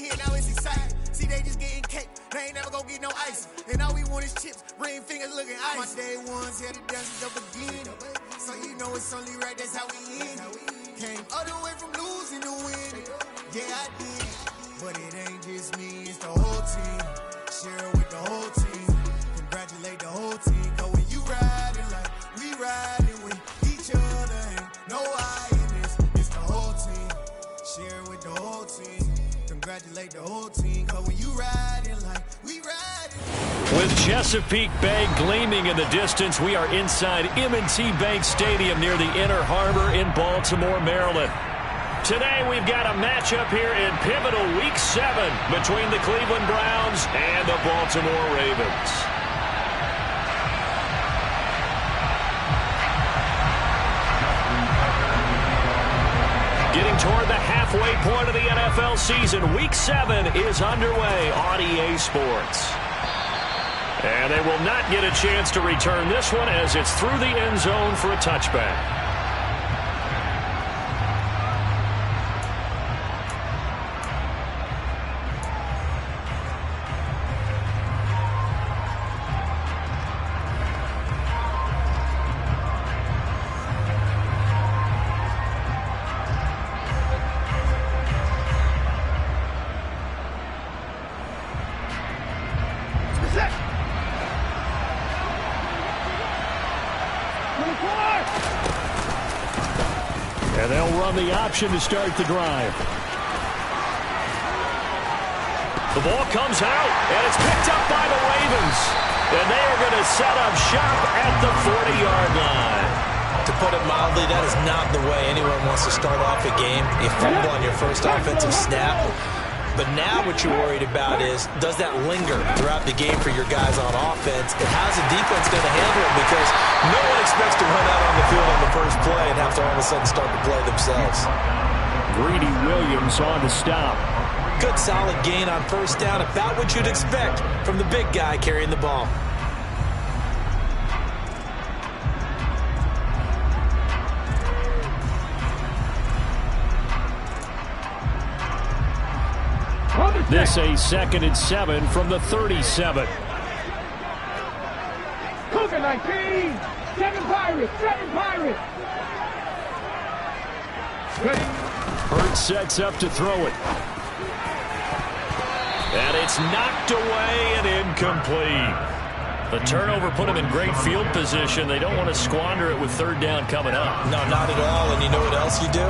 here, now it's exciting. See, they just getting cake, they ain't never gonna get no ice. And all we want is chips, ring fingers looking ice. My day ones here, the dance is the beginning. So you know it's only right, that's how we end. Came all the way from losing to winning. Yeah, I did. But it ain't just me, it's the whole team. Share it with the whole team. Congratulate the whole team. Cause when you riding like we riding with each other, ain't no I in this. It's the whole team. Share it with the whole team. Congratulate the whole team. Cause when you riding like we riding. With Chesapeake Bay gleaming in the distance, we are inside M&T Bank Stadium near the Inner Harbor in Baltimore, Maryland. Today we've got a matchup here in pivotal Week 7 between the Cleveland Browns and the Baltimore Ravens. Getting toward the halfway point of the NFL season, Week 7 is underway on EA Sports. And they will not get a chance to return this one as it's through the end zone for a touchback. And they'll run the option to start the drive. The ball comes out, and it's picked up by the Ravens. And they are going to set up shop at the 40-yard line. To put it mildly, that is not the way anyone wants to start off a game. You fumble on your first offensive snap. But now what you're worried about is, does that linger throughout the game for your guys on offense? And how's the defense going to handle it? Because no one expects to run out on the field on the first play and have to all of a sudden start to play themselves. Greedy Williams on the stop. Good solid gain on first down, about what you'd expect from the big guy carrying the ball. This a 2nd and 7 from the 37. Cougar 19, 7 Pirates, 7 Pirates. Ready. Hurts sets up to throw it. And it's knocked away and incomplete. The turnover put them in great field position. They don't want to squander it with third down coming up. No, not at all. And you know what else you do?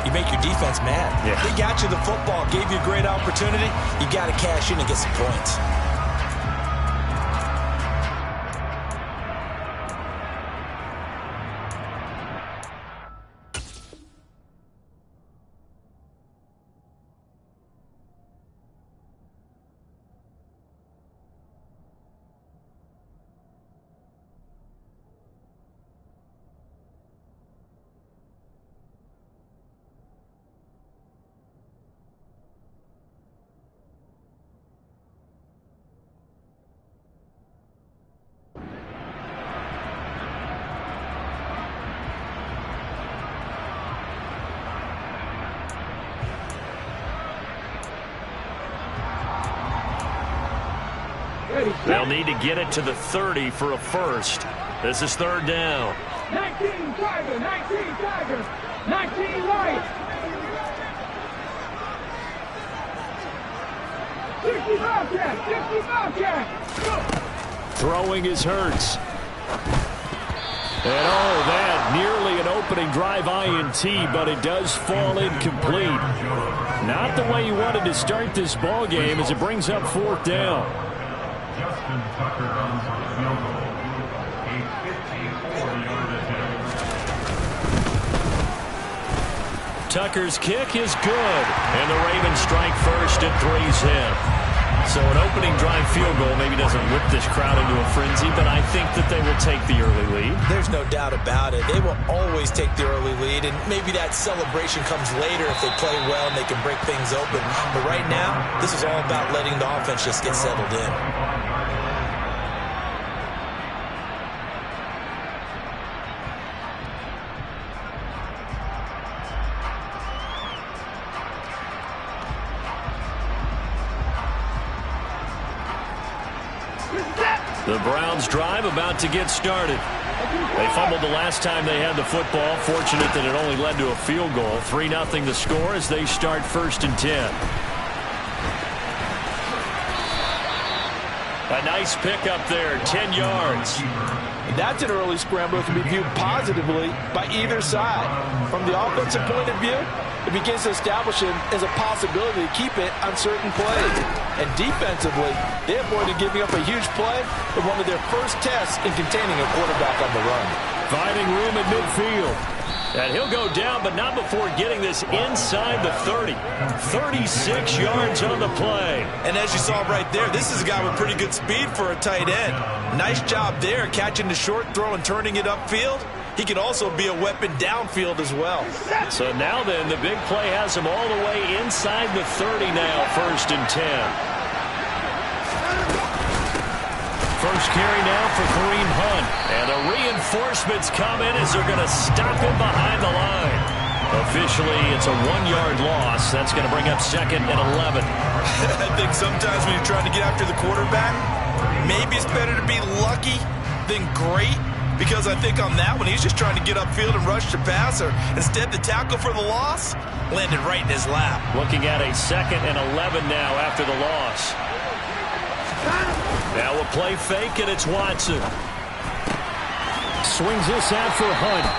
You make your defense mad. Yeah. They got you the football, gave you a great opportunity. You got to cash in and get some points. They'll need to get it to the 30 for a first. This is third down. 19 Tiger, 19 Tiger, 19 White. 60 Bobcat, 60 Bobcat. Throwing is Hurts. And oh, that nearly an opening drive INT, but it does fall incomplete. Not the way you wanted to start this ball game as it brings up fourth down. Justin Tucker runs for the field goal. A 54-yard attempt. Tucker's kick is good, and the Ravens strike first and three's him. So an opening drive field goal maybe doesn't whip this crowd into a frenzy, but I think that they will take the early lead. There's no doubt about it. They will always take the early lead, and maybe that celebration comes later if they play well and they can break things open. But right now, this is all about letting the offense just get settled in. The Browns drive about to get started. They fumbled the last time they had the football. Fortunate that it only led to a field goal. 3-0 the score as they start 1st and 10. A nice pickup there, 10 yards. That's an early scramble that can be viewed positively by either side. From the offensive point of view, it begins to establish it as a possibility to keep it on certain plays. And defensively, they avoided giving up a huge play with one of their first tests in containing a quarterback on the run. Finding room at midfield. And he'll go down, but not before getting this inside the 30. 36 yards on the play. And as you saw right there, this is a guy with pretty good speed for a tight end. Nice job there, catching the short throw and turning it upfield. He can also be a weapon downfield as well. So now then, the big play has him all the way inside the 30 now, 1st and 10. First carry now for Kareem Hunt. And the reinforcements come in as they're going to stop him behind the line. Officially, it's a 1-yard loss. That's going to bring up 2nd and 11. I think sometimes when you're trying to get after the quarterback, maybe it's better to be lucky than great. Because I think on that one, he's just trying to get upfield and rush the passer. Instead, the tackle for the loss landed right in his lap. Looking at a 2nd and 11 now after the loss. Now a play fake, and it's Watson. Swings this out for Hunt.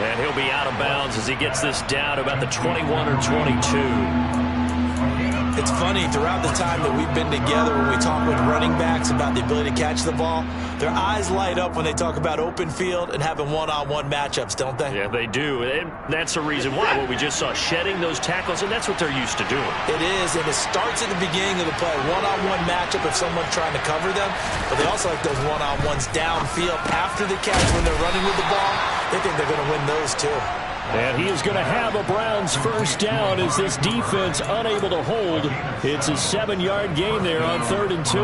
And he'll be out of bounds as he gets this down about the 21 or 22. It's funny, throughout the time that we've been together, when we talk with running backs about the ability to catch the ball, their eyes light up when they talk about open field and having one-on-one matchups, don't they? Yeah, they do. And that's the reason why. What we just saw, shedding those tackles, and that's what they're used to doing. It is, and it starts at the beginning of the play. One-on-one matchup if someone's trying to cover them, but they also like those one-on-ones downfield after the catch when they're running with the ball. They think they're going to win those too. And he is going to have a Browns first down as this defense unable to hold. It's a 7-yard gain there on 3rd and 2.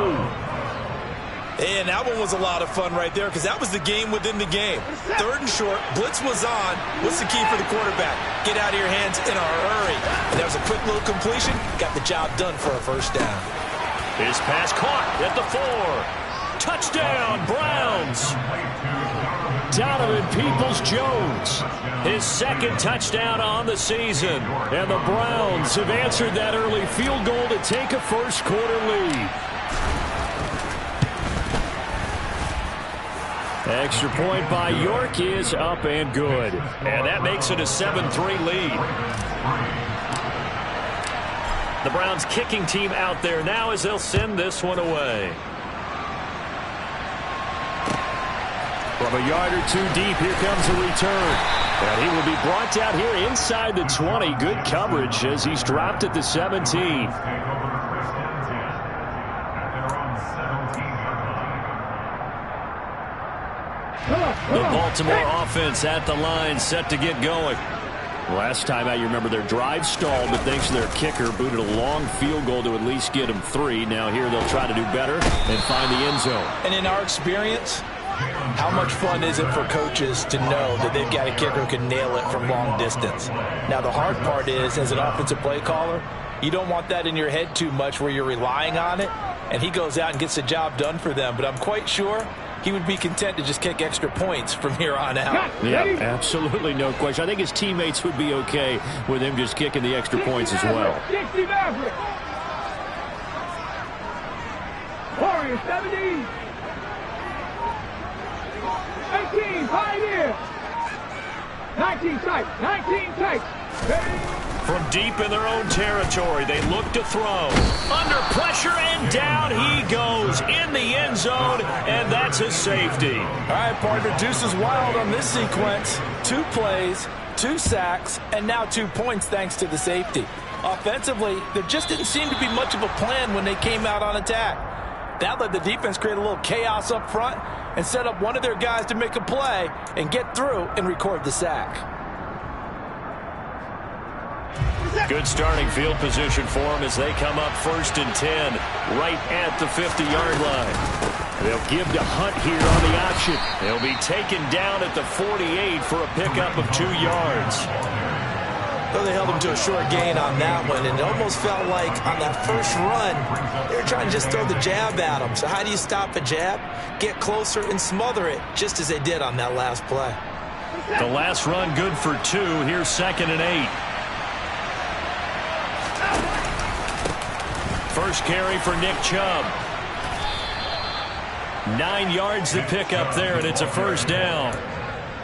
And that one was a lot of fun right there because that was the game within the game. 3rd and short, blitz was on. What's the key for the quarterback? Get out of your hands in a hurry. And that was a quick little completion. Got the job done for a first down. His pass caught at the 4. Touchdown, Browns. Donovan Peoples-Jones, his 2nd touchdown on the season. And the Browns have answered that early field goal to take a first-quarter lead. Extra point by York is up and good. And that makes it a 7-3 lead. The Browns kicking team out there now as they'll send this one away. From a yard or two deep, here comes a return. And he will be brought down here inside the 20. Good coverage as he's dropped at the 17. The Baltimore offense at the line, set to get going. Last time out, you remember their drive stalled, but thanks to their kicker, booted a long field goal to at least get them 3. Now here they'll try to do better and find the end zone. And in our experience, how much fun is it for coaches to know that they've got a kicker who can nail it from long distance? Now, the hard part is, as an offensive play caller, you don't want that in your head too much where you're relying on it, and he goes out and gets the job done for them. But I'm quite sure he would be content to just kick extra points from here on out. Yeah, absolutely no question. I think his teammates would be okay with him just kicking the extra points as well. 60 Maverick. Warrior 70. 18 Pioneer. 19 tight. 19 tight. From deep in their own territory, they look to throw. Under pressure, and down he goes in the end zone, and that's a safety. All right, partner, Deuce is wild on this sequence. 2 plays, 2 sacks, and now 2 points thanks to the safety. Offensively, there just didn't seem to be much of a plan when they came out on attack. That let the defense create a little chaos up front and set up one of their guys to make a play and get through and record the sack. Good starting field position for them as they come up 1st and 10, right at the 50-yard line. They'll give to Hunt here on the option. They'll be taken down at the 48 for a pickup of 2 yards. Well, they held him to a short gain on that one, and it almost felt like on that first run, they were trying to just throw the jab at him. So how do you stop a jab? Get closer and smother it, just as they did on that last play. The last run good for 2. Here's 2nd and 8. First carry for Nick Chubb. 9 yards to pick up there, and it's a first down.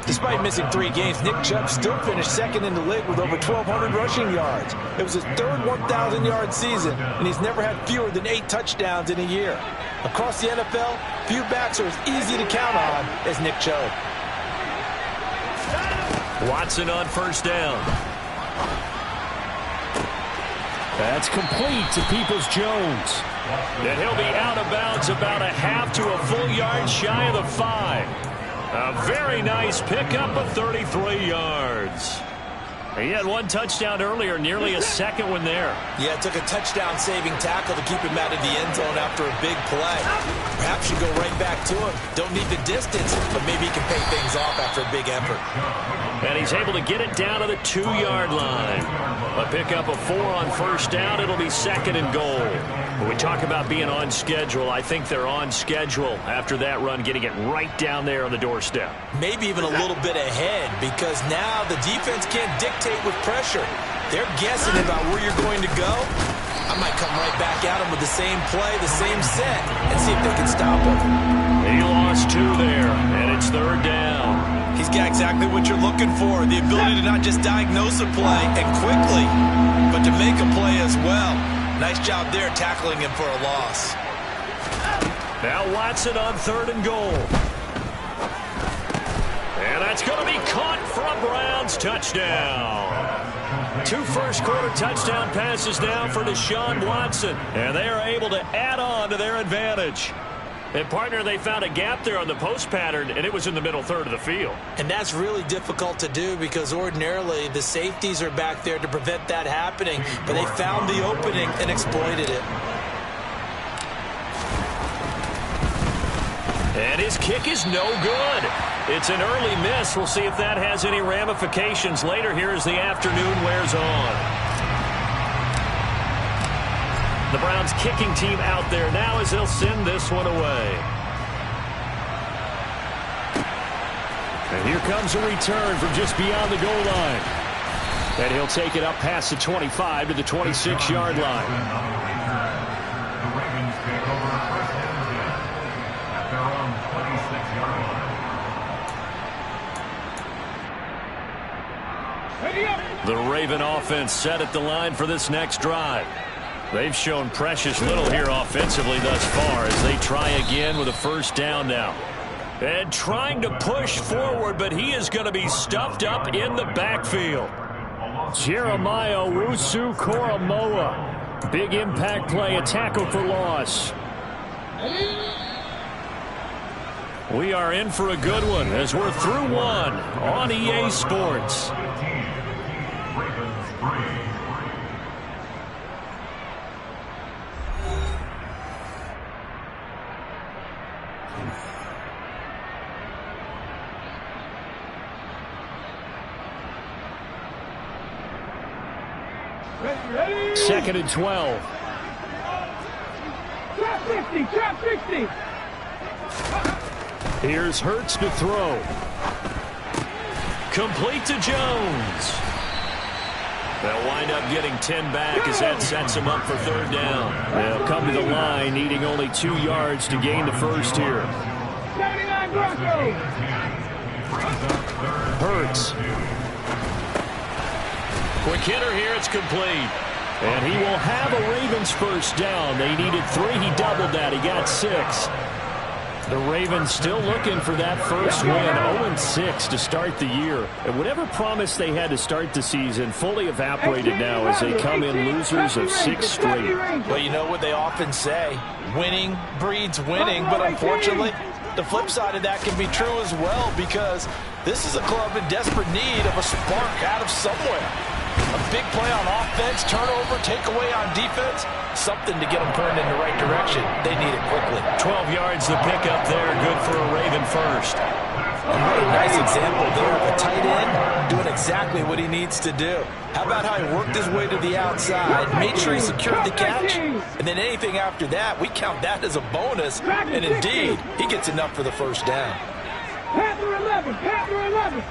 Despite missing 3 games, Nick Chubb still finished 2nd in the league with over 1,200 rushing yards. It was his 3rd 1,000-yard season, and he's never had fewer than 8 touchdowns in a year. Across the NFL, few backs are as easy to count on as Nick Chubb. Watson on first down. That's complete to Peoples-Jones. And he'll be out of bounds about a half to a full yard shy of the 5. A very nice pickup of 33 yards. He had 1 touchdown earlier, nearly a second one there. Yeah, it took a touchdown-saving tackle to keep him out of the end zone after a big play. Perhaps you go right back to him. Don't need the distance, but maybe he can pay things off after a big effort. And he's able to get it down to the 2-yard line. A pickup of 4 on first down. It'll be 2nd and goal. When we talk about being on schedule, I think they're on schedule after that run, getting it right down there on the doorstep. Maybe even a little bit ahead, because now the defense can't dictate with pressure. They're guessing about where you're going to go. I might come right back at them with the same play, the same set, and see if they can stop him. He lost 2 there, and it's 3rd down. He's got exactly what you're looking for, the ability to not just diagnose a play and quickly, but to make a play as well. Nice job there tackling him for a loss. Now Watson on 3rd and goal. And that's going to be caught for a Browns touchdown. 2 first-quarter touchdown passes now for Deshaun Watson. And they are able to add on to their advantage. And, partner, they found a gap there on the post pattern, and it was in the middle third of the field. And that's really difficult to do because ordinarily the safeties are back there to prevent that happening. But they found the opening and exploited it. And his kick is no good. It's an early miss. We'll see if that has any ramifications later here as the afternoon wears on. The Browns kicking team out there now as they'll send this one away. And here comes a return from just beyond the goal line. And he'll take it up past the 25 to the 26-yard line. The Ravens take over first and 10 at their own 26-yard line. The Raven offense set at the line for this next drive. They've shown precious little here offensively thus far as they try again with a first down now. And trying to push forward, but he is going to be stuffed up in the backfield. Jeremiah Owusu-Koramoah. Big impact play, a tackle for loss. We are in for a good one as we're through one on EA Sports. Ravens 3. Second and 12. Trap 60, trap 60. Here's Hurts to throw. Complete to Jones. They'll wind up getting 10 back as that sets them up for third down. They'll come to the line needing only 2 yards to gain the first here. 79 Broncos. Hurts. Quick hitter here, it's complete. And he will have a Ravens first down. They needed 3, he doubled that, he got 6. The Ravens still looking for that first win, 0-6 to start the year. And whatever promise they had to start the season fully evaporated now as they come in losers of 6 straight. Well, you know what they often say, winning breeds winning, but unfortunately, the flip side of that can be true as well because this is a club in desperate need of a spark out of somewhere. A big play on offense, turnover, takeaway on defense, something to get them pointed in the right direction. They need it quickly. 12 yards to pick up there, good for a Raven first. And what a nice example there of a tight end doing exactly what he needs to do. How about how he worked his way to the outside, made sure he secured the catch, and then anything after that, we count that as a bonus. And indeed, he gets enough for the first down. Panther 11, Panther 11.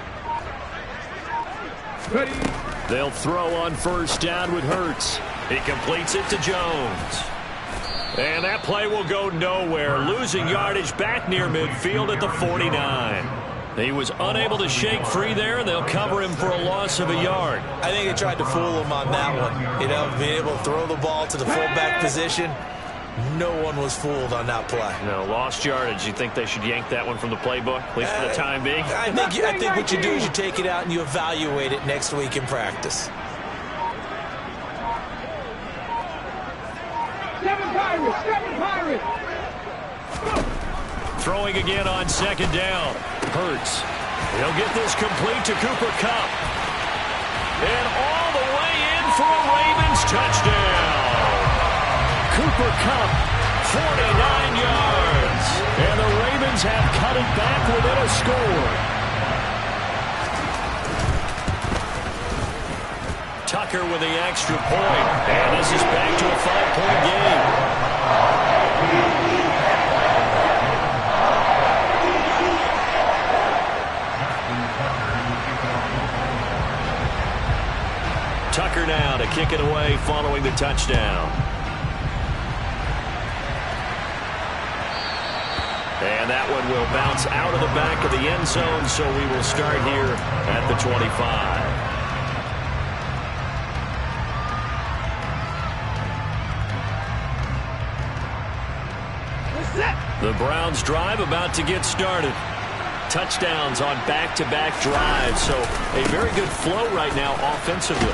Ready. They'll throw on first down with Hurts. He completes it to Jones. And that play will go nowhere, losing yardage back near midfield at the 49. He was unable to shake free there, and they'll cover him for a loss of a yard. I think they tried to fool him on that one. You know, being able to throw the ball to the fullback position. No one was fooled on that play. No, lost yardage. You think they should yank that one from the playbook, at least for the time being? I think what you do is you take it out and you evaluate it next week in practice. 7 Pirates, 7 Pirates. Throwing again on second down. Hurts. He'll get this complete to Cooper Kupp. And all the way in for a Ravens touchdown. Cooper Kupp, 49 yards. And the Ravens have cut it back within a score. Tucker with the extra point. And this is back to a 5-point game. Tucker now to kick it away following the touchdown. And that one will bounce out of the back of the end zone, so we will start here at the 25. The Browns drive about to get started. Touchdowns on back-to-back drives, so a very good flow right now offensively.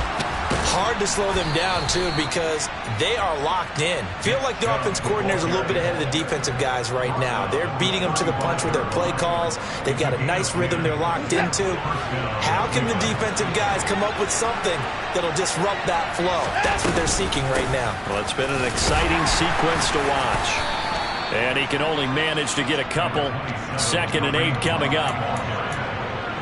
Hard to slow them down, too, because they are locked in. Feel like the offense coordinator is a little bit ahead of the defensive guys right now. They're beating them to the punch with their play calls. They've got a nice rhythm they're locked into. How can the defensive guys come up with something that'll disrupt that flow? That's what they're seeking right now. Well, it's been an exciting sequence to watch. And he can only manage to get a couple. 2nd and 8 coming up.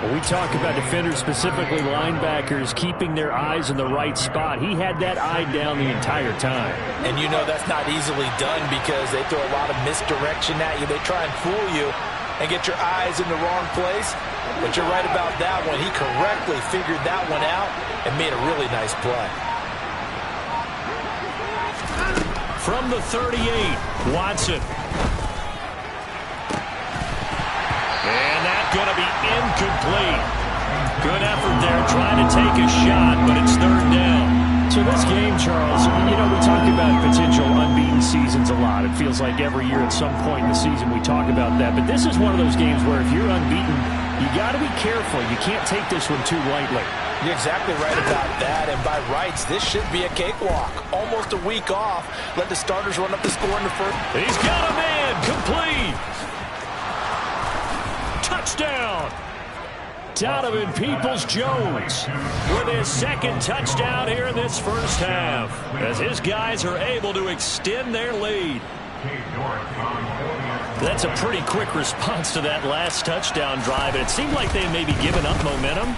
When we talk about defenders, specifically linebackers, keeping their eyes in the right spot, he had that eye down the entire time. And you know that's not easily done because they throw a lot of misdirection at you. They try and fool you and get your eyes in the wrong place. But you're right about that one. He correctly figured that one out and made a really nice play. From the 38, Watson. And that's going to be incomplete. Good effort there trying to take a shot, but it's 3rd down. So this game, Charles, you know, we talk about potential unbeaten seasons a lot. It feels like every year at some point in the season we talk about that. But this is one of those games where if you're unbeaten, you got to be careful. You can't take this one too lightly. You're exactly right about that, and by rights, this should be a cakewalk. Almost a week off. Let the starters run up the score in the first. He's got a man, complete. Touchdown. Donovan Peoples-Jones with his 2nd touchdown here in this first half, as his guys are able to extend their lead. That's a pretty quick response to that last touchdown drive, and it seemed like they may be giving up momentum.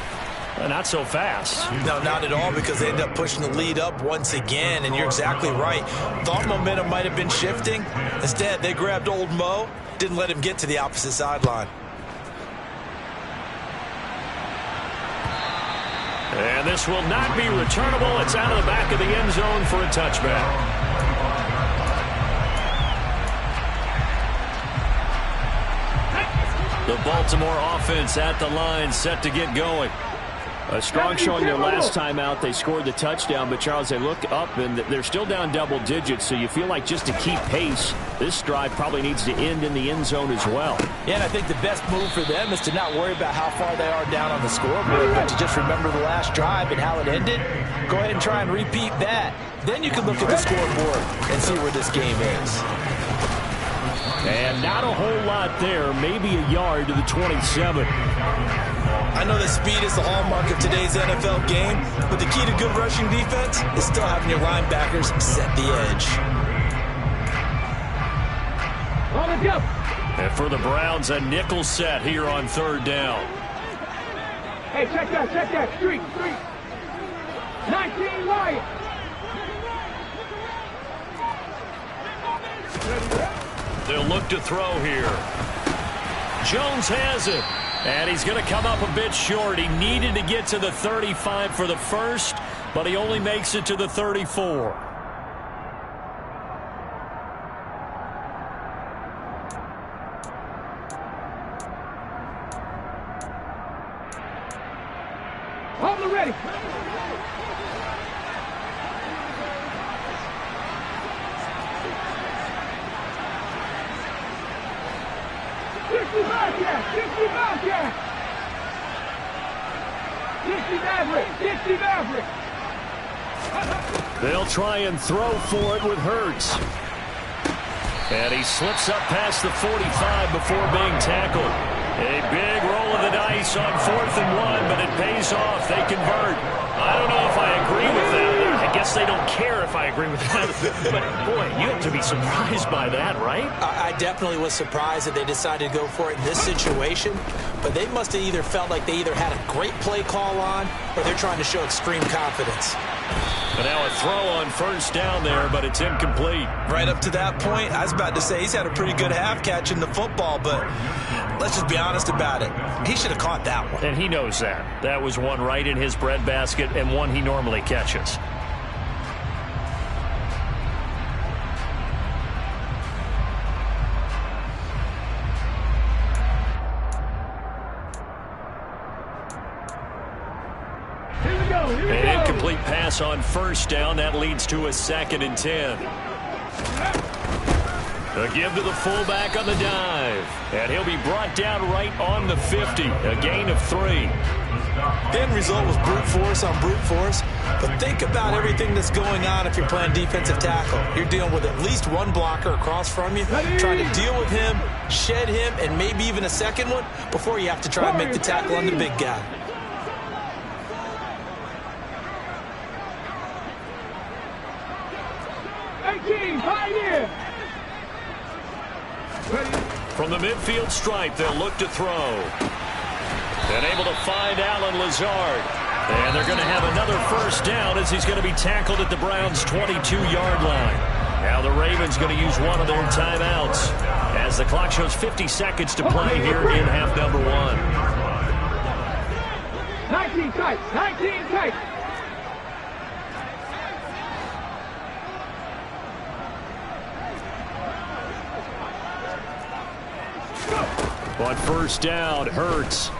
Not so fast. No, not at all, because they end up pushing the lead up once again, and you're exactly right. Thought momentum might have been shifting. Instead, they grabbed old Mo, didn't let him get to the opposite sideline. And this will not be returnable. It's out of the back of the end zone for a touchback. The Baltimore offense at the line, set to get going. A strong showing their last time out. They scored the touchdown, but, Charles, they look up, and they're still down double digits, so you feel like just to keep pace, this drive probably needs to end in the end zone as well. Yeah, and I think the best move for them is to not worry about how far they are down on the scoreboard, but to just remember the last drive and how it ended. Go ahead and try and repeat that. Then you can look at the scoreboard and see where this game is. And not a whole lot there, maybe a yard to the 27. I know that speed is the hallmark of today's NFL game, but the key to good rushing defense is still having your linebackers set the edge. On the jump. And for the Browns, a nickel set here on third down. Hey, check that. Street. 19 Wyatt. They'll look to throw here. Jones has it. And he's going to come up a bit short. He needed to get to the 35 for the first, but he only makes it to the 34. Hold it ready. Dixie Maverick. They'll try and throw for it with Hurts. And he slips up past the 45 before being tackled. A big roll of the dice on 4th and 1, but it pays off. They convert. I don't know if I agree with that. I guess they don't care if I agree with that. But, boy, you have to be surprised by that, right? I definitely was surprised that they decided to go for it in this situation. But they must have either felt like they either had a great play call on or they're trying to show extreme confidence. But now a throw on first down there, but it's incomplete. Right up to that point, I was about to say he's had a pretty good half catching the football, but let's just be honest about it. He should have caught that one. And he knows that. That was one right in his breadbasket and one he normally catches. An incomplete pass on first down. That leads to a 2nd and 10. A give to the fullback on the dive. And he'll be brought down right on the 50. A gain of 3. The end result was brute force on brute force. But think about everything that's going on if you're playing defensive tackle. You're dealing with at least one blocker across from you, trying to deal with him, shed him, and maybe even a second one before you have to try and make the tackle on the big guy. From the midfield stripe, they'll look to throw. And able to find Allen Lazard. And they're going to have another first down as he's going to be tackled at the Browns' 22-yard line. Now the Ravens going to use one of their timeouts as the clock shows 50 seconds to play here in half number 1. 19 tight. On first down, Hurts.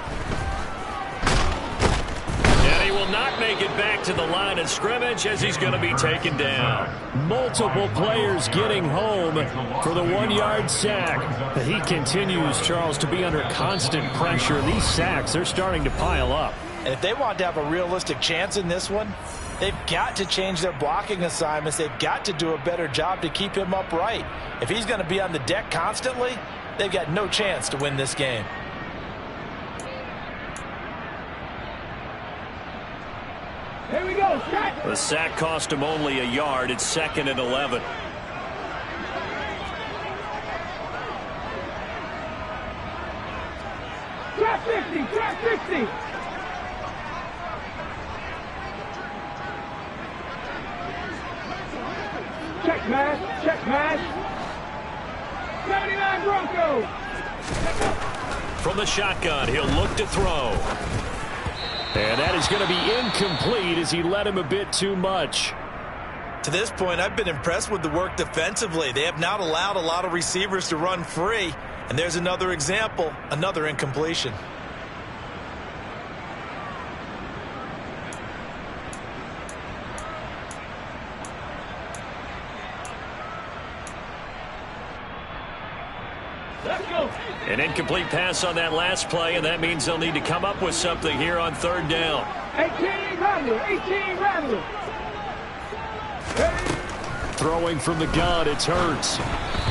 And he will not make it back to the line of scrimmage as he's going to be taken down. Multiple players getting home for the 1-yard sack. But he continues, Charles, to be under constant pressure. These sacks, they're starting to pile up. And if they want to have a realistic chance in this one, they've got to change their blocking assignments. They've got to do a better job to keep him upright. If he's going to be on the deck constantly, they've got no chance to win this game. Here we go. Sack. The sack cost him only a yard. It's 2nd and 11. Trap 50. Check pass. 79 Broncos. From the shotgun, he'll look to throw. And that is going to be incomplete as he led him a bit too much. To this point, I've been impressed with the work defensively. They have not allowed a lot of receivers to run free. And there's another example, another incompletion. An incomplete pass on that last play, and that means they'll need to come up with something here on third down. 18 Rattler. throwing from the gun. It's Hurts.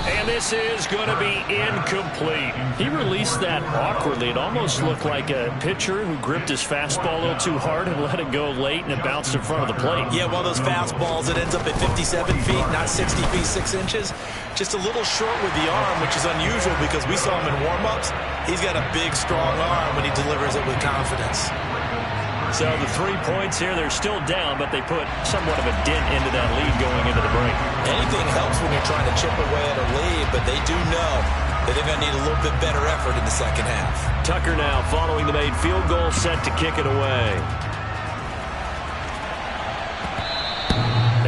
And this is going to be incomplete. He released that awkwardly. It almost looked like a pitcher who gripped his fastball a little too hard and let it go late, and it bounced in front of the plate. Yeah, one of those fastballs that ends up at 57 feet, not 60 feet, 6 inches. Just a little short with the arm, which is unusual because we saw him in warm-ups. He's got a big, strong arm when he delivers it with confidence. So the 3 points here, they're still down, but they put somewhat of a dent into that lead going into the break. Anything helps when you're trying to chip away at a lead, but they do know that they're going to need a little bit better effort in the second half. Tucker now following the made field goal, set to kick it away.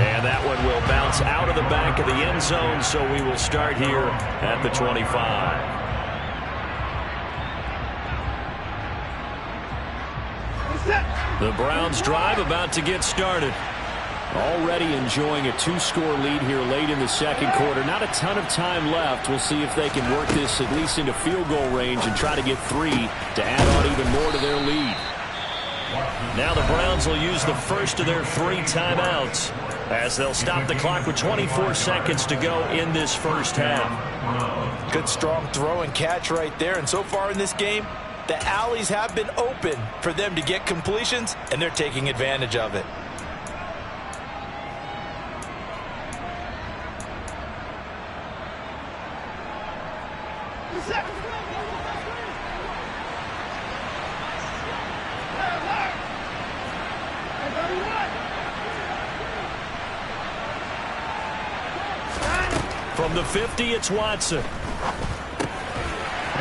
And that one will bounce out of the back of the end zone, so we will start here at the 25. The Browns drive about to get started. Already enjoying a 2-score lead here late in the second quarter. Not a ton of time left. We'll see if they can work this at least into field goal range and try to get 3 to add on even more to their lead. Now the Browns will use the first of their 3 timeouts as they'll stop the clock with 24 seconds to go in this first half. Good strong throw and catch right there. And so far in this game, the alleys have been open for them to get completions, and they're taking advantage of it. From the 50, it's Watson.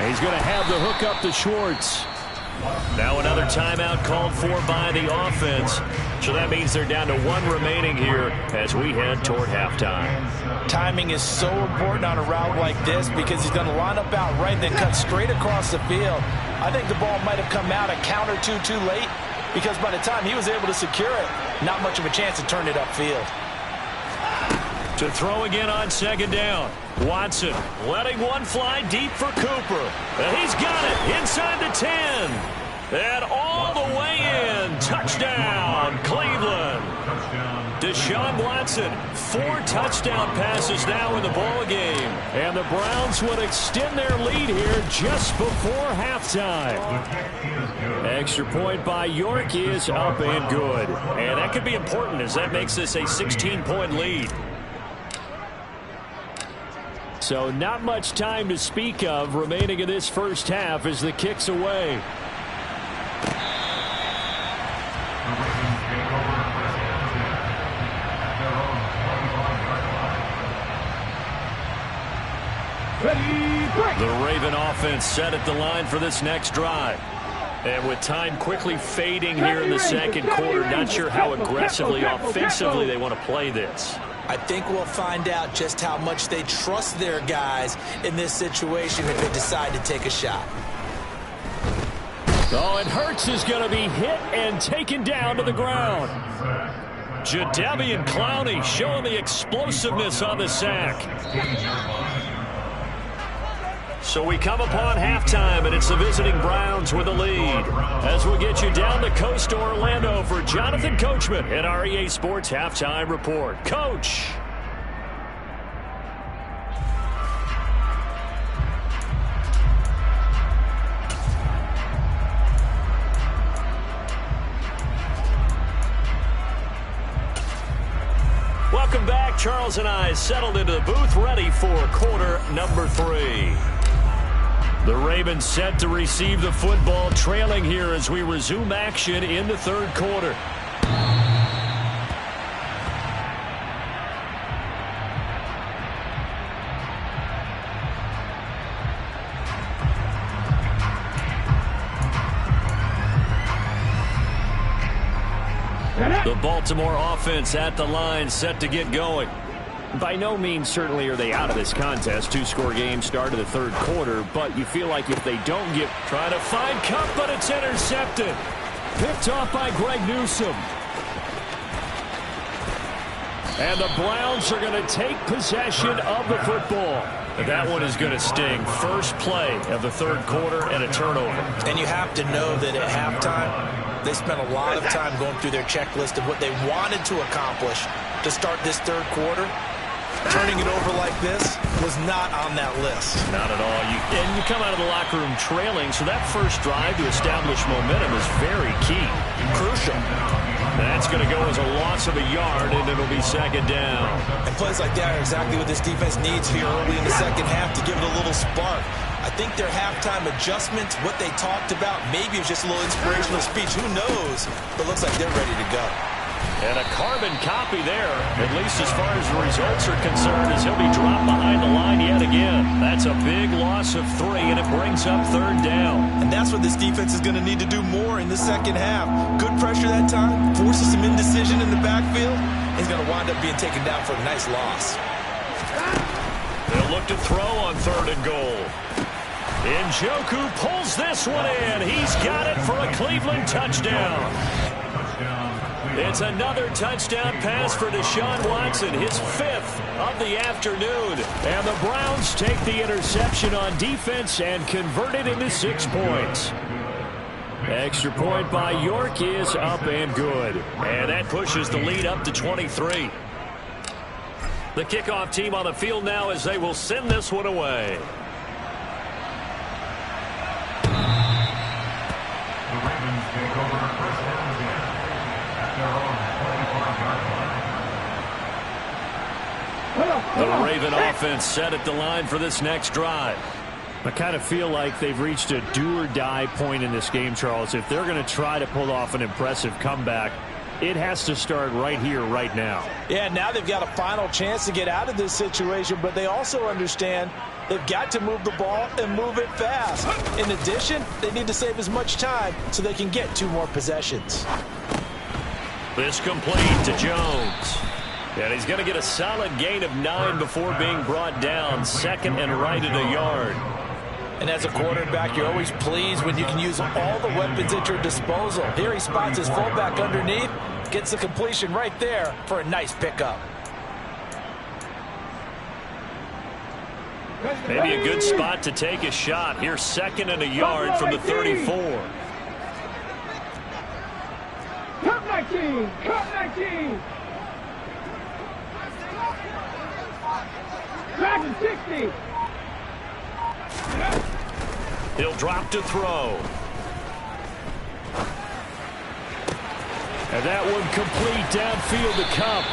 He's going to have the hook up to Schwartz. Now another timeout called for by the offense. So that means they're down to 1 remaining here as we head toward halftime. Timing is so important on a route like this because he's going to line up out right and then cut straight across the field. I think the ball might have come out a count or two too late because by the time he was able to secure it, not much of a chance to turn it upfield. To throw again on second down. Watson letting one fly deep for Cooper. And he's got it inside the 10. And all the way in. Touchdown, Cleveland. Deshaun Watson, 4 touchdown passes now in the ball game. And the Browns would extend their lead here just before halftime. Extra point by York is up and good. And that could be important as that makes this a 16-point lead. So not much time to speak of remaining in this first half as the kick's away. The Raven offense set at the line for this next drive. And with time quickly fading here in the second quarter, not sure how aggressively, offensively they want to play this. I think we'll find out just how much they trust their guys in this situation if they decide to take a shot. Oh, and Hurts is going to be hit and taken down to the ground. Jadeveon Clowney showing the explosiveness on the sack. So we come upon halftime, and it's the visiting Browns with a lead. As we'll get you down the coast to Orlando for Jonathan Coachman at our EA Sports Halftime Report. Coach. Welcome back. Charles and I settled into the booth, ready for quarter number 3. The Ravens set to receive the football, trailing here as we resume action in the third quarter. The Baltimore offense at the line, set to get going. By no means certainly are they out of this contest. 2-score game start of the third quarter, but you feel like if they don't get... Trying to find Kupp, but it's intercepted. Picked off by Greg Newsome. And the Browns are going to take possession of the football. That one is going to sting. First play of the third quarter and a turnover. And you have to know that at halftime, they spent a lot of time going through their checklist of what they wanted to accomplish to start this third quarter. turning it over like this was not on that list. Not at all. And you come out of the locker room trailing, so that first drive to establish momentum is very key. Crucial. That's going to go as a loss of a yard, and it'll be second down. And plays like that are exactly what this defense needs here early in the second half to give it a little spark. I think their halftime adjustments, what they talked about, maybe it's just a little inspirational speech. Who knows? But it looks like they're ready to go. And a carbon copy there, at least as far as the results are concerned, as he'll be dropped behind the line yet again. That's a big loss of 3, and it brings up third down. And that's what this defense is going to need to do more in the second half. Good pressure that time, forces some indecision in the backfield. He's going to wind up being taken down for a nice loss. They'll look to throw on third and goal. Njoku pulls this one in. He's got it for a Cleveland touchdown. It's another touchdown pass for Deshaun Watson, his 5th of the afternoon. And the Browns take the interception on defense and convert it into 6 points. Extra point by York is up and good. And that pushes the lead up to 23. The kickoff team on the field now as they will send this one away. The Ravens take over first down again at their own 45-yard line. The Raven offense set at the line for this next drive. I kind of feel like they've reached a do-or-die point in this game, Charles. If they're going to try to pull off an impressive comeback, it has to start right here, right now. Yeah, now they've got a final chance to get out of this situation, but they also understand they've got to move the ball and move it fast. In addition, they need to save as much time so they can get 2 more possessions. This complete to Jones. And he's going to get a solid gain of 9 before being brought down. Second and right at a yard. And as a quarterback, you're always pleased when you can use all the weapons at your disposal. Here he spots his fullback underneath, gets the completion right there for a nice pickup. Maybe a good spot to take a shot. Here's second and a yard from the 34. Cut 19! Cut 19! Back to 60! He'll drop to throw. And that one complete downfield to Kupp.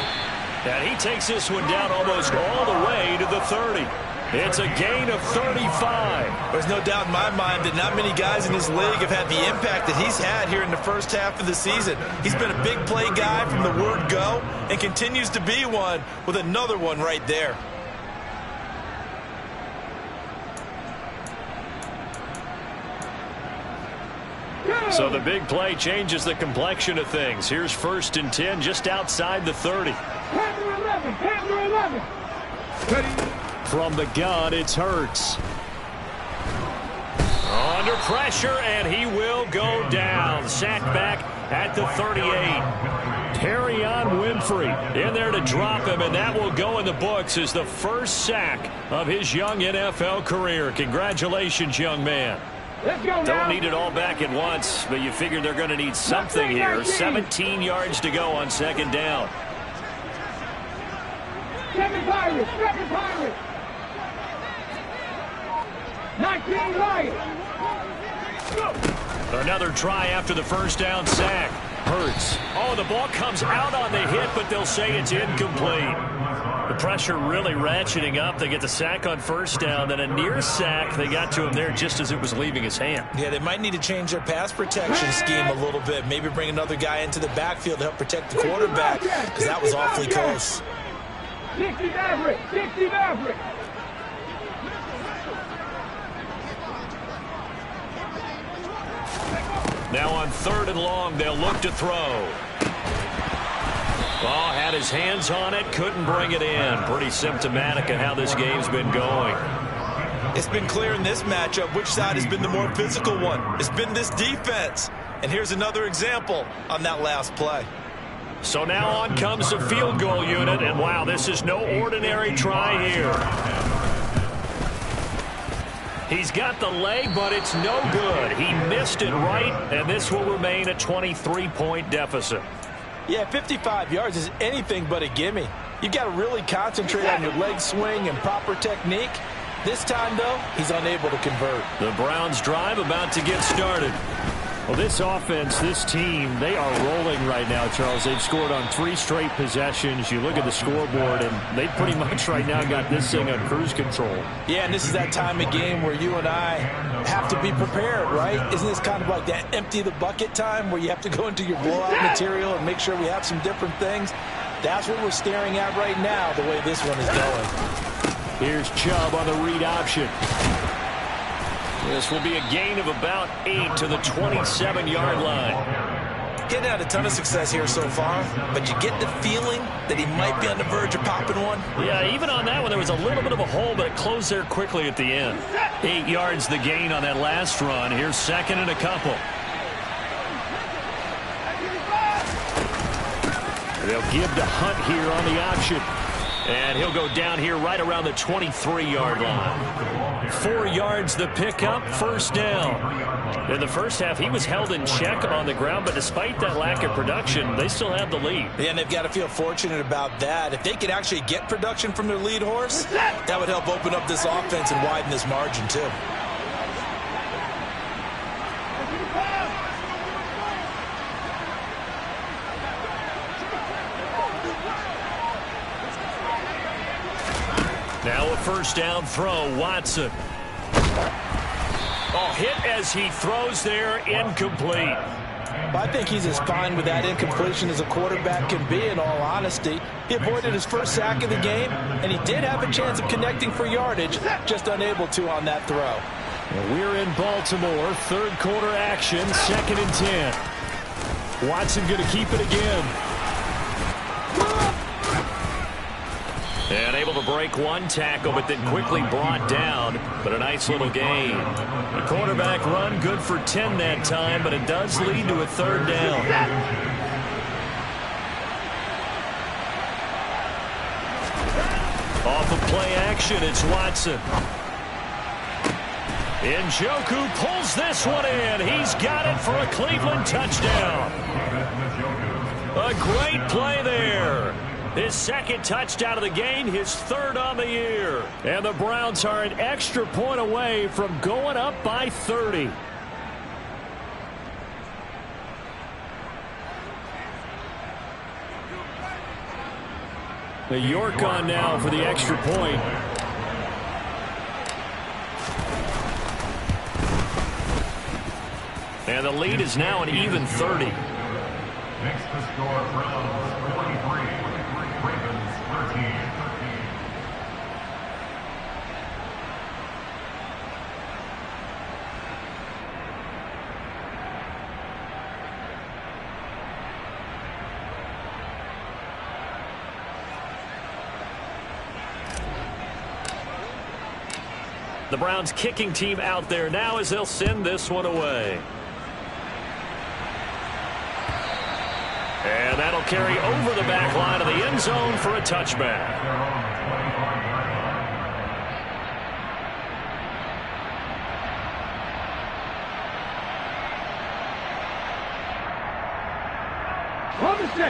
And he takes this one down almost all the way to the 30. It's a gain of 35. There's no doubt in my mind that not many guys in this league have had the impact that he's had here in the first half of the season. He's been a big play guy from the word go and continues to be one with another one right there. So the big play changes the complexion of things. Here's first and 10 just outside the 30. Panther 11! Panther 11! From the gun, it's Hurts. Under pressure, and he will go down. Sacked back at the 38. Perrion Winfrey in there to drop him, and that will go in the books as the first sack of his young NFL career. Congratulations, young man. Don't need it all back at once, but you figure they're going to need something here. 17 yards to go on second down. Second Pirates! Second Pirates! 19 Lions! Another try after the first down sack. Hurts. Oh, the ball comes out on the hit, but they'll say it's incomplete. The pressure really ratcheting up. They get the sack on first down, then a near sack. They got to him there just as it was leaving his hand. Yeah, they might need to change their pass protection scheme a little bit. Maybe bring another guy into the backfield to help protect the quarterback, because that was awfully close. 60 Maverick! 60 Maverick! Now on third and long, they'll look to throw. Ball had his hands on it, couldn't bring it in. Pretty symptomatic of how this game's been going. It's been clear in this matchup which side has been the more physical one. It's been this defense. And here's another example on that last play. So now on comes the field goal unit, and wow, this is no ordinary try here. He's got the leg, but it's no good. He missed it right, and this will remain a 23-point deficit. Yeah, 55 yards is anything but a gimme. You've got to really concentrate on your leg swing and proper technique. This time, though, he's unable to convert. The Browns drive about to get started. Well, this offense, this team, they are rolling right now, Charles. They've scored on 3 straight possessions. You look at the scoreboard, and they pretty much right now got this thing on cruise control. Yeah, and this is that time of game where you and I have to be prepared, right? Isn't this kind of like that empty the bucket time where you have to go into your blowout material and make sure we have some different things? That's what we're staring at right now, the way this one is going. Here's Chubb on the read option. This will be a gain of about 8 to the 27-yard line. Getting had a ton of success here so far, but you get the feeling that he might be on the verge of popping one. Yeah, even on that one, there was a little bit of a hole, but it closed there quickly at the end. 8 yards the gain on that last run. Here's second and a couple. They'll give to Hunt here on the option. And he'll go down here right around the 23-yard line. 4 yards the pickup, first down. In the first half, he was held in check on the ground, but despite that lack of production, they still have the lead. Yeah, and they've got to feel fortunate about that. If they could actually get production from their lead horse, that would help open up this offense and widen this margin, too. Now a first down throw, Watson. Oh, hit as he throws there, incomplete. I think he's as fine with that incompletion as a quarterback can be, in all honesty. He avoided his first sack of the game, and he did have a chance of connecting for yardage, just unable to on that throw. Well, we're in Baltimore, third quarter action, 2nd and 10. Watson going to keep it again. And able to break one tackle, but then quickly brought down. But a nice little gain. The quarterback run good for 10 that time, but it does lead to a third down. Off of play action, it's Watson. Njoku pulls this one in. He's got it for a Cleveland touchdown. A great play there. His second touchdown of the game, his third on the year. And the Browns are an extra point away from going up by 30. The York on now for the extra point. And the lead is now an even 30. Next to score, Browns 43. Ravens 13. The Browns kicking team out there now as they'll send this one away. And that'll carry over the back line of the end zone for a touchback.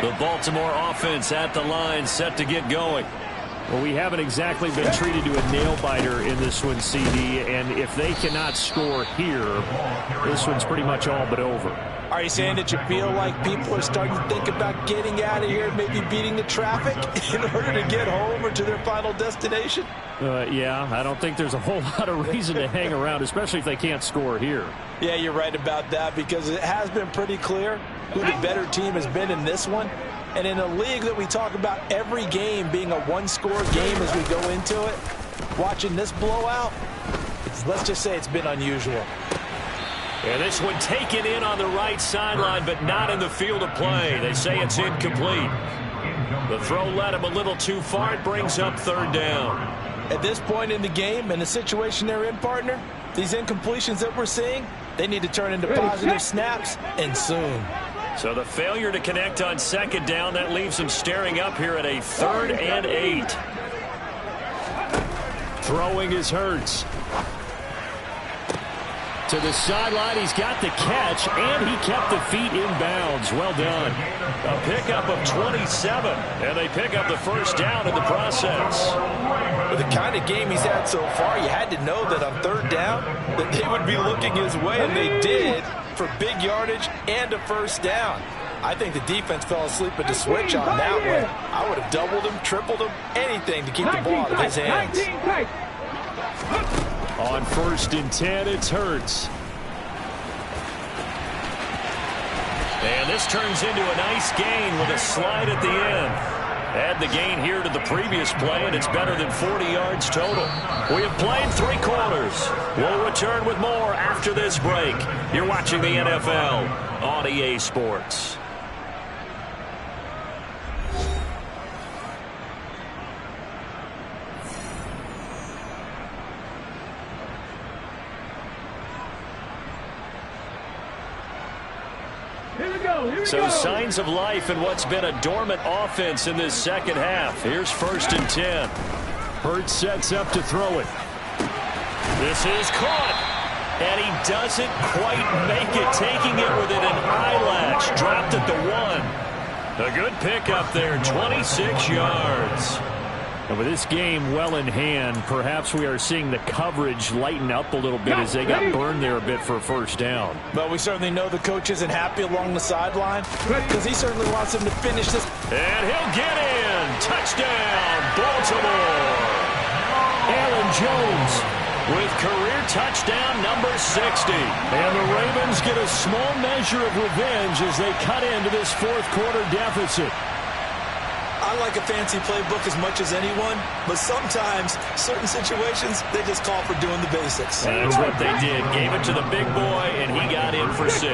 The Baltimore offense at the line, set to get going. Well, we haven't exactly been treated to a nail-biter in this one, CD, and if they cannot score here, this one's pretty much all but over. Are you saying that you feel like people are starting to think about getting out of here, maybe beating the traffic in order to get home or to their final destination? Yeah, I don't think there's a whole lot of reason to hang around, especially if they can't score here. Yeah, you're right about that, because it has been pretty clear who the better team has been in this one. And in a league that we talk about every game being a one-score game as we go into it, watching this blowout, let's just say it's been unusual. And this one taken in on the right sideline, but not in the field of play. They say it's incomplete. The throw led him a little too far. It brings up third down. At this point in the game, and the situation they're in, partner, these incompletions that we're seeing, they need to turn into positive snaps, and soon. So the failure to connect on second down, that leaves him staring up here at a 3rd and 8. Throwing is Hurts. To the sideline, he's got the catch, and he kept the feet in bounds. Well done. A pickup of 27, and they pick up the first down in the process. With the kind of game he's had so far, you had to know that on third down that they would be looking his way, and they did, for big yardage and a first down. I think the defense fell asleep at the switch on that one. I would have doubled him, tripled him, anything to keep the ball out of his hands. On 1st and 10, it's Hurts. And this turns into a nice gain with a slide at the end. Add the gain here to the previous play, and it's better than 40 yards total. We have played 3 quarters. We'll return with more after this break. You're watching the NFL on EA Sports. So signs of life in what's been a dormant offense in this second half. Here's 1st and 10. Hurts sets up to throw it. This is caught. And he doesn't quite make it, taking it within an eyelash. Dropped at the 1. A good pickup there, 26 yards. And with this game well in hand, perhaps we are seeing the coverage lighten up a little bit as they got burned there a bit for a first down. But we certainly know the coach isn't happy along the sideline because he certainly wants him to finish this. And he'll get in. Touchdown, Baltimore. Aaron Jones with career touchdown number 60. And the Ravens get a small measure of revenge as they cut into this 4th quarter deficit. I like a fancy playbook as much as anyone, but sometimes, certain situations, they just call for doing the basics. And that's what they did. Gave it to the big boy, and he got in for 6.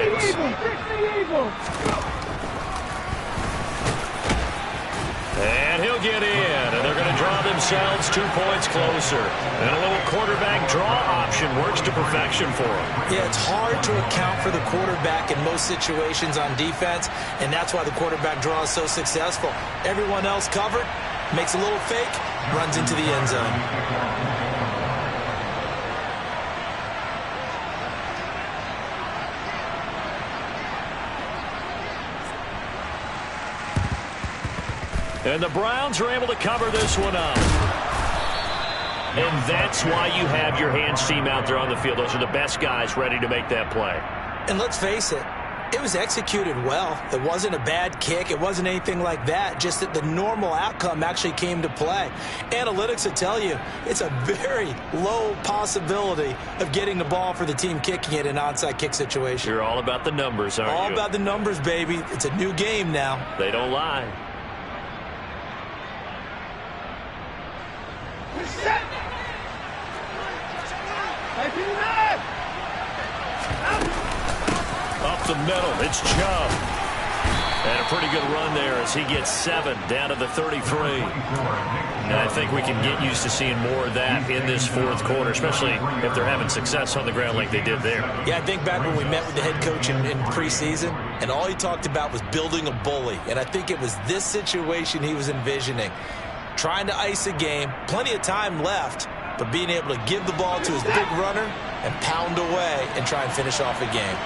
And he'll get in, and they're going to draw themselves 2 points closer. And a little quarterback draw option works to perfection for them. Yeah, it's hard to account for the quarterback in most situations on defense, and that's why the quarterback draw is so successful. Everyone else covered, makes a little fake, runs into the end zone. And the Browns are able to cover this one up. And that's why you have your hands team out there on the field. Those are the best guys ready to make that play. And let's face it, it was executed well. It wasn't a bad kick. It wasn't anything like that. Just that the normal outcome actually came to play. Analytics will tell you it's a very low possibility of getting the ball for the team kicking it in an onside kick situation. You're all about the numbers, aren't you? All about the numbers, baby. It's a new game now. They don't lie. Up the middle, it's Chubb. And a pretty good run there as he gets 7 down to the 33. And I think we can get used to seeing more of that in this 4th quarter, especially if they're having success on the ground like they did there. Yeah, I think back when we met with the head coach in preseason, and all he talked about was building a bully. And I think it was this situation he was envisioning. Trying to ice a game, plenty of time left, but being able to give the ball to his big runner and pound away and try and finish off a game.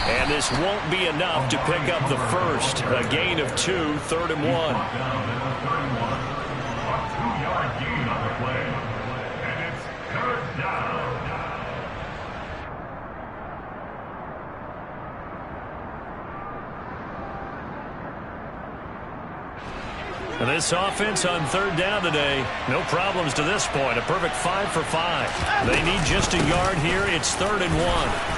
And this won't be enough to pick up the first. A gain of 2, 3rd and 1. A 2-yard gain on the play. And it's 3rd down. And this offense on 3rd down today, no problems to this point. A perfect 5 for 5. They need just a yard here. It's 3rd and 1.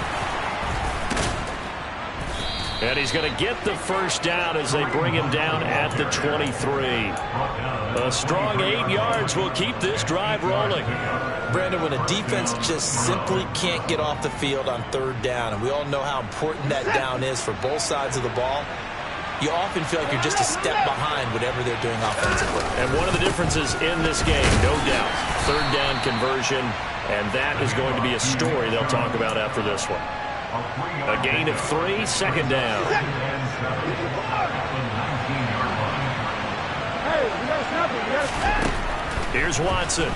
And he's going to get the first down as they bring him down at the 23. A strong 8 yards will keep this drive rolling. Brandon, when a defense just simply can't get off the field on 3rd down, and we all know how important that down is for both sides of the ball, you often feel like you're just a step behind whatever they're doing offensively. And one of the differences in this game, no doubt, 3rd down conversion, and that is going to be a story they'll talk about after this one. A gain of 3, 2nd down. Here's Watson.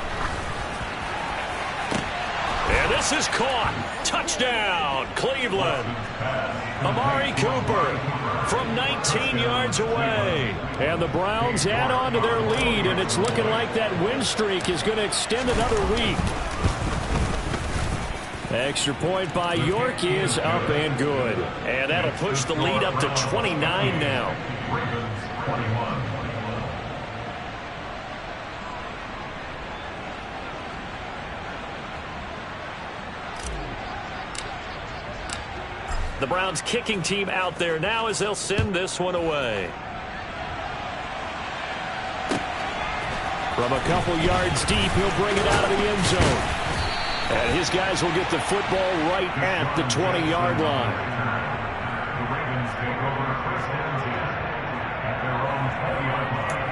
And this is caught. Touchdown, Cleveland. Amari Cooper from 19 yards away. And the Browns add on to their lead, and it's looking like that win streak is going to extend another week. Extra point by York is up and good. And that'll push the lead up to 29 now. Ravens 21. The Browns kicking team out there now as they'll send this one away. From a couple yards deep, he'll bring it out of the end zone. And his guys will get the football right at the 20-yard line. The Ravens take over first and 10 at their own 20-yard line.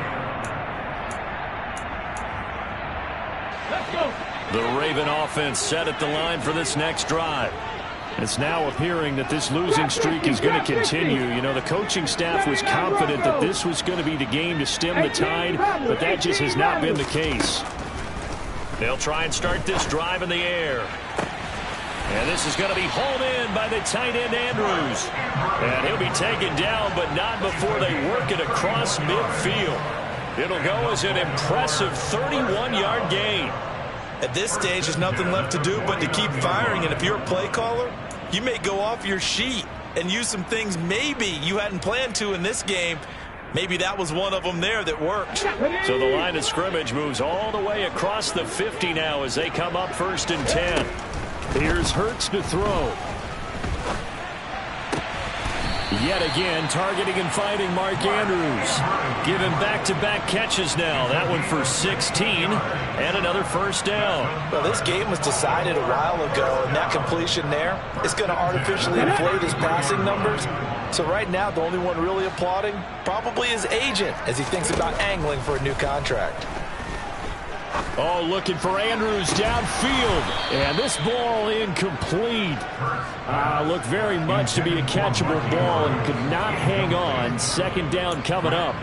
Let's go. The Raven offense set at the line for this next drive. It's now appearing that this losing streak is going to continue. You know, the coaching staff was confident that this was going to be the game to stem the tide, but that just has not been the case. They'll try and start this drive in the air. And this is going to be hauled in by the tight end Andrews. And he'll be taken down, but not before they work it across midfield. It'll go as an impressive 31-yard gain. At this stage, there's nothing left to do but to keep firing. And if you're a play caller, you may go off your sheet and use some things maybe you hadn't planned to in this game. Maybe that was one of them there that worked. So the line of scrimmage moves all the way across the 50 now as they come up 1st and 10. Here's Hurts to throw. Yet again, targeting and finding Mark Andrews. Give him back-to-back catches now. That one for 16 and another first down. Well, this game was decided a while ago, and that completion there is going to artificially inflate his passing numbers. So right now, the only one really applauding probably his agent as he thinks about angling for a new contract. Oh, looking for Andrews downfield. And this ball incomplete. Looked very much to be a catchable ball and could not hang on. 2nd down coming up.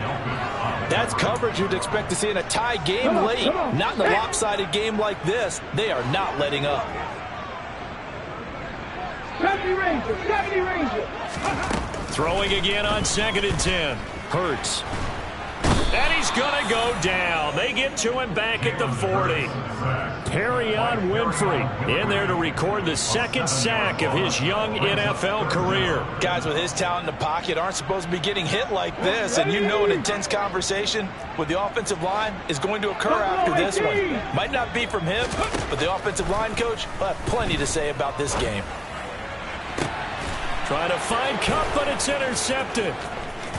That's coverage you'd expect to see in a tie game late. Not in a lopsided game like this. They are not letting up. 70 Rangers, 70 Rangers. Throwing again on 2nd and 10. Hurts. And he's going to go down. They get to him back at the 40. Perrion Winfrey in there to record the 2nd sack of his young NFL career. Guys with his talent in the pocket aren't supposed to be getting hit like this, and you know an intense conversation with the offensive line is going to occur after this one. Might not be from him, but the offensive line coach will have plenty to say about this game. Trying to find Kupp, but it's intercepted.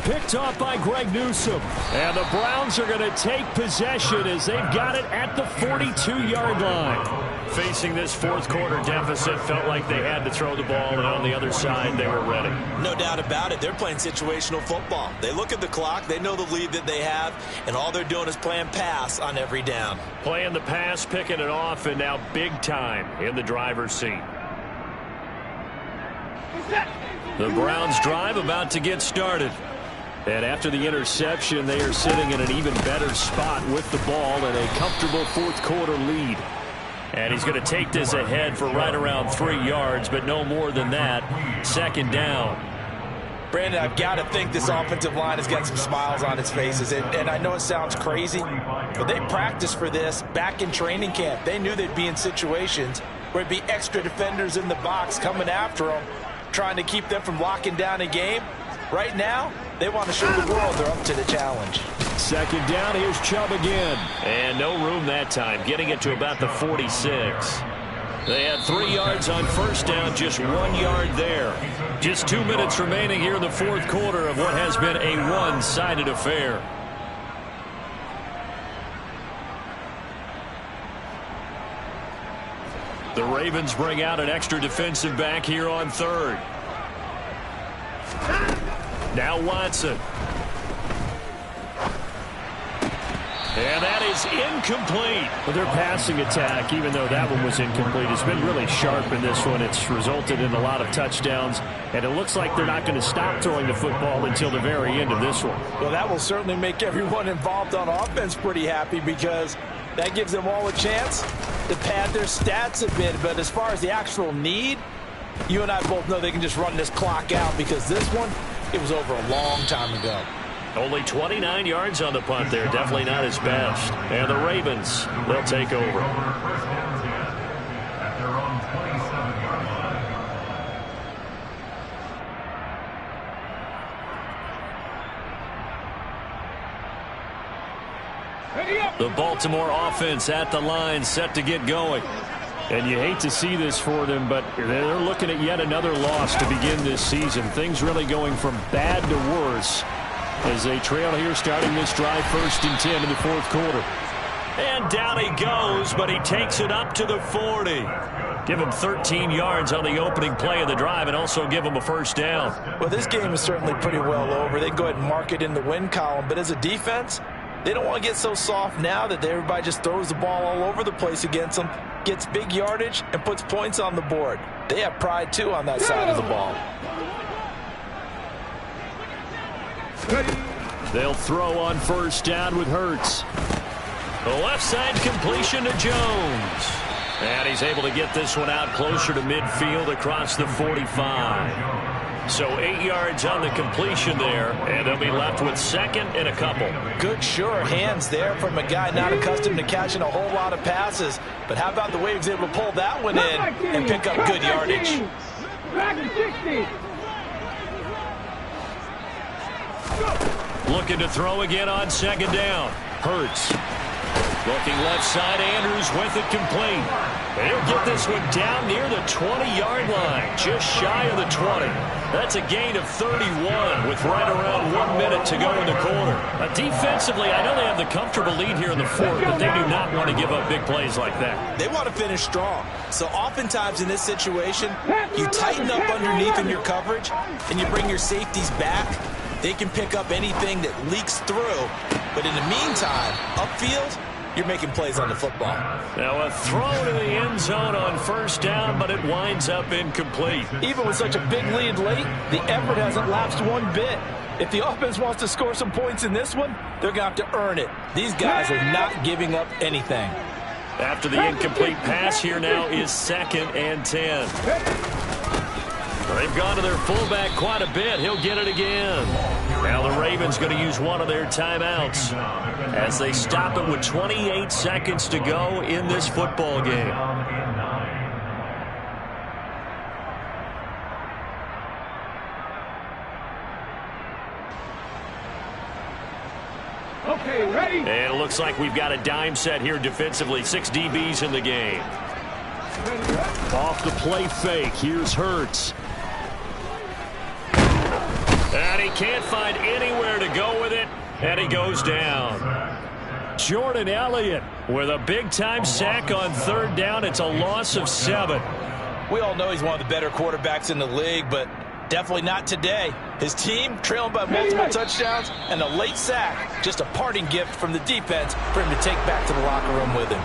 Picked off by Greg Newsome. And the Browns are going to take possession as they've got it at the 42-yard line. Facing this 4th quarter deficit, felt like they had to throw the ball, and on the other side, they were ready. No doubt about it. They're playing situational football. They look at the clock, they know the lead that they have, and all they're doing is playing pass on every down. Playing the pass, picking it off, and now big time in the driver's seat. The Browns drive about to get started. And after the interception, they are sitting in an even better spot with the ball and a comfortable 4th quarter lead. And he's going to take this ahead for right around 3 yards, but no more than that. 2nd down. Brandon, I've got to think this offensive line has got some smiles on its faces. And I know it sounds crazy, but they practiced for this back in training camp. They knew they'd be in situations where it'd be extra defenders in the box coming after them, trying to keep them from locking down a game. Right now, they want to show the world they're up to the challenge. 2nd down, here's Chubb again. And no room that time, getting it to about the 46. They had 3 yards on 1st down, just 1 yard there. Just 2 minutes remaining here in the 4th quarter of what has been a one-sided affair. The Ravens bring out an extra defensive back here on 3rd. Now Watson. And that is incomplete. But their passing attack, even though that one was incomplete, has been really sharp in this one. It's resulted in a lot of touchdowns, and it looks like they're not going to stop throwing the football until the very end of this one. Well, that will certainly make everyone involved on offense pretty happy because That gives them all a chance to pad their stats a bit. But as far as the actual need, you and I both know they can just run this clock out because this one, it was over a long time ago. Only 29 yards on the punt there. Definitely not his best. And the Ravens, they'll take over. First down 10 at their own 27-yard line. The Baltimore offense at the line, set to get going. And you hate to see this for them, but they're looking at yet another loss to begin this season. Things really going from bad to worse as they trail here starting this drive 1st and 10 in the 4th quarter. And down he goes, but he takes it up to the 40. Give him 13 yards on the opening play of the drive and also give him a first down. Well, this game is certainly pretty well over. They can go ahead and mark it in the win column, but as a defense, they don't want to get so soft now that everybody just throws the ball all over the place against them, gets big yardage, and puts points on the board. They have pride, too, on that side of the ball. They'll throw on first down with Hurts. The left side completion to Jones. And he's able to get this one out closer to midfield across the 45. So 8 yards on the completion there, and they'll be left with 2nd and a couple. Good, sure hands there from a guy not accustomed to catching a whole lot of passes. But how about the way he was able to pull that one in and pick up good yardage? Looking to throw again on 2nd down. Hurts. Looking left side, Andrews with it complete. And he'll get this one down near the 20-yard line, just shy of the 20. That's a gain of 31 with right around 1 minute to go in the quarter. Defensively, I know they have the comfortable lead here in the 4th, but they do not want to give up big plays like that. They want to finish strong. So oftentimes in this situation, you tighten up underneath in your coverage, and you bring your safeties back. They can pick up anything that leaks through. But in the meantime, upfield, you're making plays on the football. Now a throw to the end zone on first down, but it winds up incomplete. Even with such a big lead late, the effort hasn't lapsed one bit. If the offense wants to score some points in this one, they're going to have to earn it. These guys are not giving up anything. After the incomplete pass, here now is 2nd and 10. They've gone to their fullback quite a bit. He'll get it again. Now the Ravens going to use one of their timeouts as they stop it with 28 seconds to go in this football game. Okay, ready? And it looks like we've got a dime set here defensively. 6 DBs in the game. Off the play fake, here's Hurts. And he can't find anywhere to go with it, and he goes down. Jordan Elliott with a big-time sack on 3rd down. It's a loss of 7. We all know he's one of the better quarterbacks in the league, but definitely not today. His team trailing by multiple touchdowns and a late sack. Just a parting gift from the defense for him to take back to the locker room with him.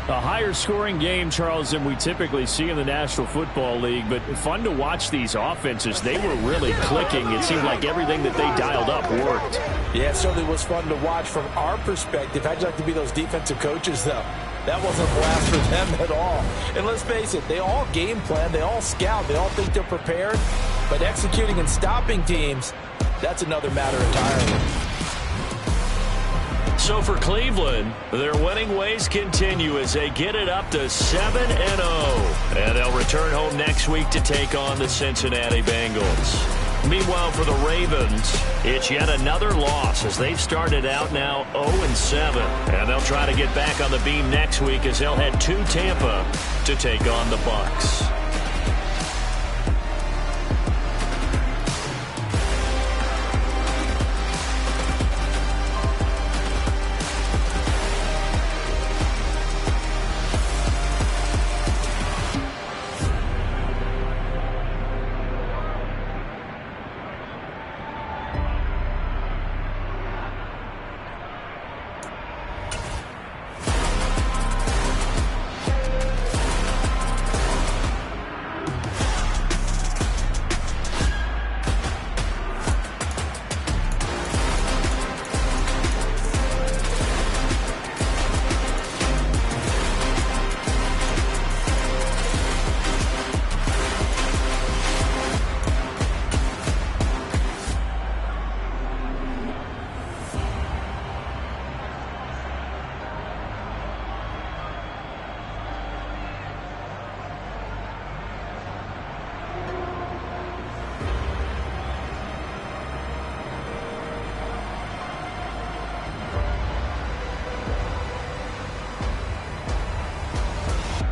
A higher scoring game, Charles, than we typically see in the National Football League, but fun to watch these offenses. They were really clicking. It seemed like everything that they dialed up worked. Yeah, it certainly was fun to watch from our perspective. How'd you like to be those defensive coaches, though? That wasn't a blast for them at all. And let's face it, they all game plan, they all scout, they all think they're prepared. But executing and stopping teams, that's another matter entirely. So for Cleveland, their winning ways continue as they get it up to 7-0. And they'll return home next week to take on the Cincinnati Bengals. Meanwhile, for the Ravens, it's yet another loss as they've started out now 0-7. And they'll try to get back on the beam next week as they'll head to Tampa to take on the Bucs.